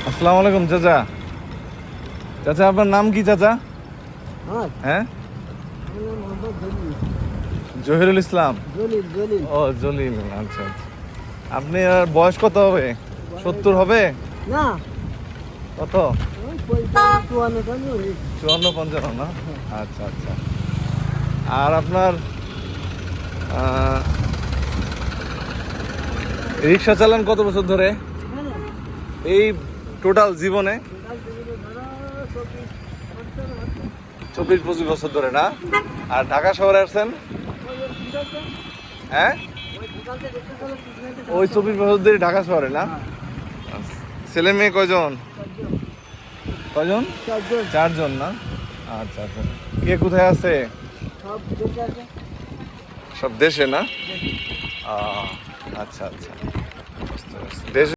আসসালামু আলাইকুম চাচা। চাচা আপনার নাম কি চাচা? হ্যাঁ, জহিরুল ইসলাম। ও জলিল, আচ্ছা আচ্ছা। আপনি আর বয়স কত হবে? 70 হবে? না, কত? 54-55 না? আচ্ছা আচ্ছা। আর আপনার রিক্সা চালান কত বছর ধরে এই টোটাল জীবনে? 24-25 বছর ধরে না? আর ঢাকা শহরে আসছেন? হ্যাঁ, ওই 24 বছর ধরে ঢাকা শহরে না? ছেলে মেয়ে কয়জন? কয়জন? 4জন না? আচ্ছা আচ্ছা। কে কোথায় আছে? সব দেশে না? আচ্ছা আচ্ছা, বুঝতে পারছি। দেশে